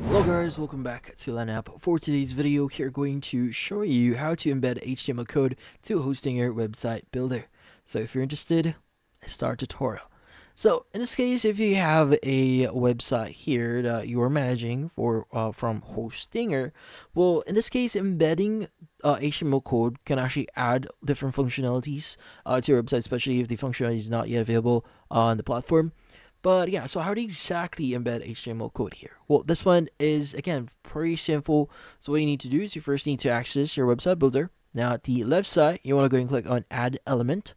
Hello guys, welcome back to LANapp. For today's video, we're going to show you how to embed HTML code to hosting your website builder. So if you're interested, let's start tutorial. So in this case, if you have a website here that you are managing for from Hostinger, well, in this case, embedding HTML code can actually add different functionalities to your website, especially if the functionality is not yet available on the platform. But yeah, so how do you exactly embed HTML code here? Well, this one is, again, pretty simple. So what you need to do is you first need to access your website builder. Now at the left side, you want to go and click on Add Element.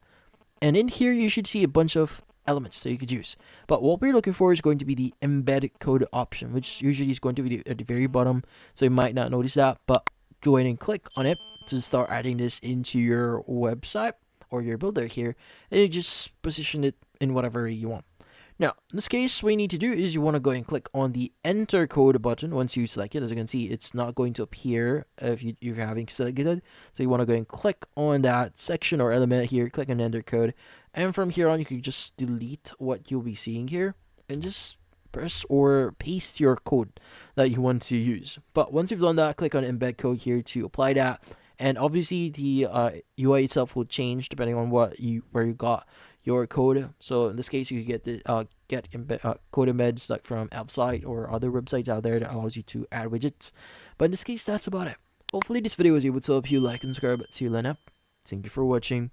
And in here, you should see a bunch of elements that you could use. But what we're looking for is going to be the Embed Code option, which usually is going to be at the very bottom. So you might not notice that, but go ahead and click on it to start adding this into your website or your builder here. And you just position it in whatever you want. Now, in this case, what you need to do is you want to go and click on the Enter Code button. Once you select it, as you can see, it's not going to appear if you're having selected. So you want to go and click on that section or element here, click on Enter Code. And from here on, you can just delete what you'll be seeing here and just press or paste your code that you want to use. But once you've done that, click on Embed Code here to apply that. And obviously, the UI itself will change depending on where you got your code. So in this case, you get the code embeds like from Appsite or other websites out there that allows you to add widgets. But in this case, that's about it. Hopefully, this video was able to help you. Like and subscribe to LANapp. Thank you for watching.